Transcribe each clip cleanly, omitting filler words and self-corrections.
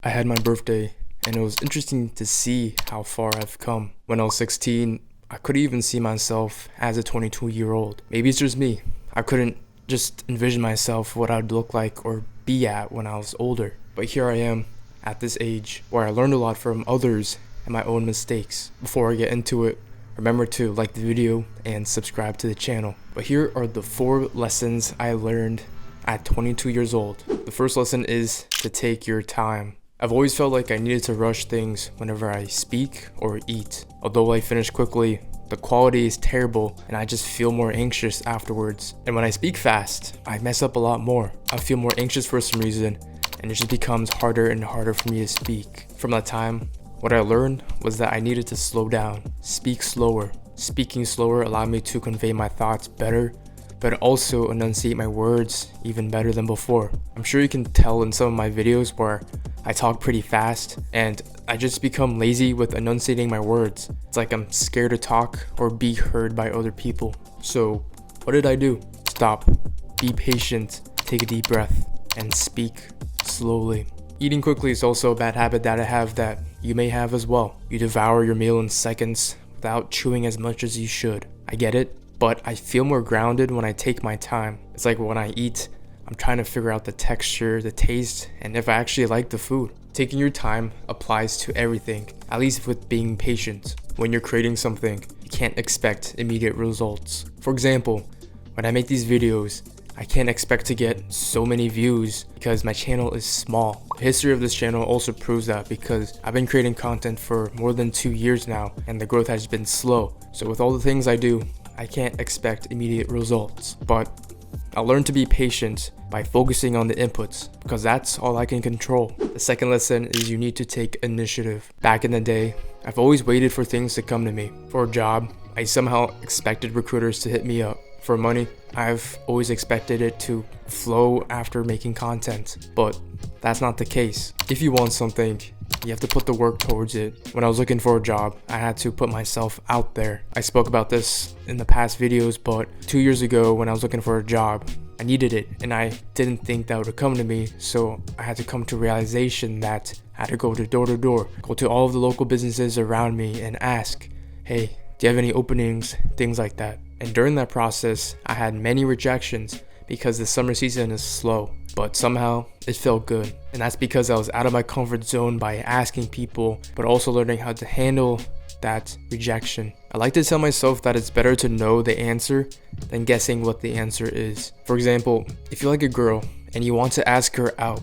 I had my birthday, and it was interesting to see how far I've come. When I was 16, I couldn't even see myself as a 22-year-old. Maybe it's just me. I couldn't just envision myself what I'd look like or be at when I was older. But here I am at this age where I learned a lot from others and my own mistakes. Before I get into it, remember to like the video and subscribe to the channel. But here are the 4 lessons I learned at 22 years old. The first lesson is to take your time. I've always felt like I needed to rush things whenever I speak or eat. Although I finish quickly, the quality is terrible and I just feel more anxious afterwards. And when I speak fast, I mess up a lot more. I feel more anxious for some reason, and it just becomes harder and harder for me to speak. From that time, what I learned was that I needed to slow down, speak slower. Speaking slower allowed me to convey my thoughts better, but also enunciate my words even better than before. I'm sure you can tell in some of my videos where I talk pretty fast and I just become lazy with enunciating my words. It's like I'm scared to talk or be heard by other people. So what did I do? Stop, be patient, take a deep breath, and speak slowly. Eating quickly is also a bad habit that I have that you may have as well. You devour your meal in seconds without chewing as much as you should. I get it, but I feel more grounded when I take my time. It's like when I eat, I'm trying to figure out the texture, the taste, and if I actually like the food. Taking your time applies to everything, at least with being patient. When you're creating something, you can't expect immediate results. For example, when I make these videos, I can't expect to get so many views because my channel is small. The history of this channel also proves that because I've been creating content for more than 2 years now and the growth has been slow. So with all the things I do, I can't expect immediate results. But I learned to be patient by focusing on the inputs because that's all I can control. The second lesson is you need to take initiative. Back in the day, I've always waited for things to come to me. For a job, I somehow expected recruiters to hit me up. For money, I've always expected it to flow after making content, but that's not the case. If you want something, you have to put the work towards it. When I was looking for a job, I had to put myself out there. I spoke about this in the past videos, but 2 years ago when I was looking for a job, I needed it and I didn't think that would come to me, so I had to come to realization that I had to go door to door, go to all of the local businesses around me and ask, hey, do you have any openings? Things like that. And during that process, I had many rejections because the summer season is slow, but somehow it felt good. And that's because I was out of my comfort zone by asking people, but also learning how to handle that rejection. I like to tell myself that it's better to know the answer than guessing what the answer is. For example, if you like a girl and you want to ask her out,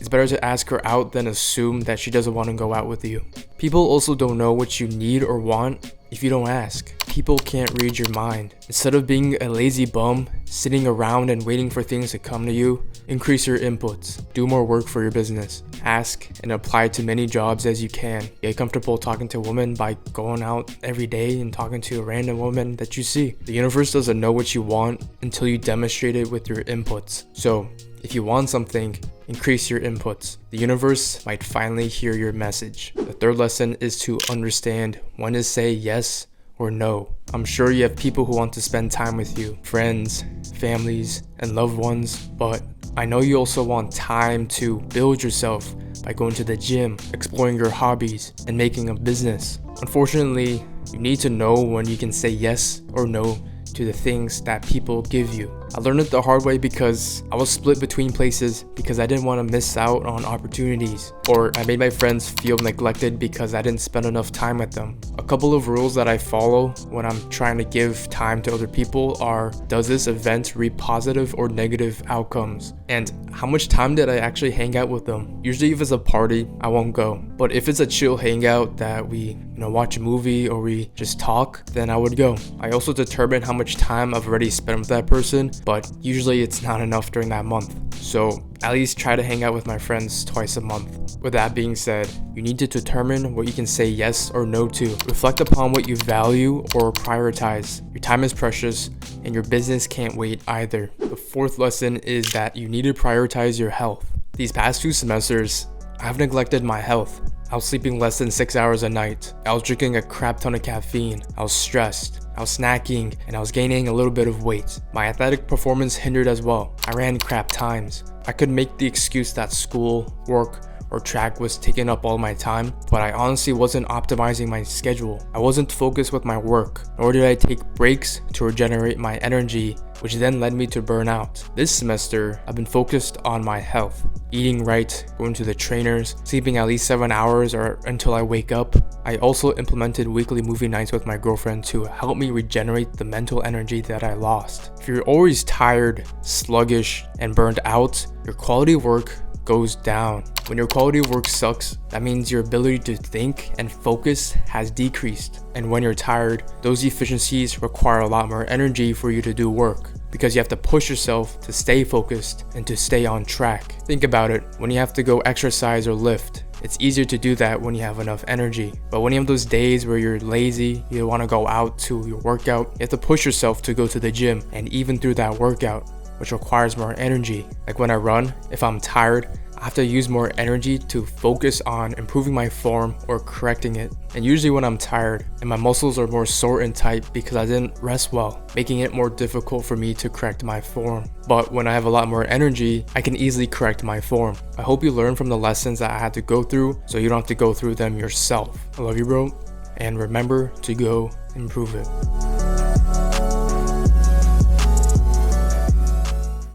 it's better to ask her out than assume that she doesn't want to go out with you. People also don't know what you need or want if you don't ask. People can't read your mind. Instead of being a lazy bum, sitting around and waiting for things to come to you, increase your inputs. Do more work for your business. Ask and apply to many jobs as you can. Get comfortable talking to women by going out every day and talking to a random woman that you see. The universe doesn't know what you want until you demonstrate it with your inputs. So, if you want something, increase your inputs. The universe might finally hear your message. The third lesson is to understand when to say yes or no. I'm sure you have people who want to spend time with you, friends, families, and loved ones, but I know you also want time to build yourself by going to the gym, exploring your hobbies, and making a business. Unfortunately, you need to know when you can say yes or no to the things that people give you. I learned it the hard way because I was split between places because I didn't want to miss out on opportunities, or I made my friends feel neglected because I didn't spend enough time with them. A couple of rules that I follow when I'm trying to give time to other people are, does this event reap positive or negative outcomes? And how much time did I actually hang out with them? Usually if it's a party, I won't go. But if it's a chill hangout that we watch a movie or we just talk, then I would go. I also determine how much time I've already spent with that person, but usually it's not enough during that month. So at least try to hang out with my friends twice a month. With that being said, you need to determine what you can say yes or no to. Reflect upon what you value or prioritize. Your time is precious and your business can't wait either. The fourth lesson is that you need to prioritize your health. These past 2 semesters, I've neglected my health. I was sleeping less than 6 hours a night. I was drinking a crap ton of caffeine. I was stressed. I was snacking and I was gaining a little bit of weight. My athletic performance hindered as well. I ran crap times. I could make the excuse that school, work, or track was taking up all my time, but I honestly wasn't optimizing my schedule. I wasn't focused with my work, nor did I take breaks to regenerate my energy, which then led me to burnout. This semester, I've been focused on my health, eating right, going to the trainers, sleeping at least 7 hours or until I wake up. I also implemented weekly movie nights with my girlfriend to help me regenerate the mental energy that I lost. If you're always tired, sluggish, and burned out, your quality of work goes down. When your quality of work sucks, that means your ability to think and focus has decreased. And when you're tired, those efficiencies require a lot more energy for you to do work, because you have to push yourself to stay focused and to stay on track. Think about it, when you have to go exercise or lift, it's easier to do that when you have enough energy. But when you have those days where you're lazy, you don't want to go out to your workout, you have to push yourself to go to the gym, and even through that workout, which requires more energy. Like when I run, if I'm tired, I have to use more energy to focus on improving my form or correcting it. And usually when I'm tired and my muscles are more sore and tight because I didn't rest well, making it more difficult for me to correct my form. But when I have a lot more energy, I can easily correct my form. I hope you learn from the lessons that I had to go through so you don't have to go through them yourself. I love you, bro. And remember to go improve it.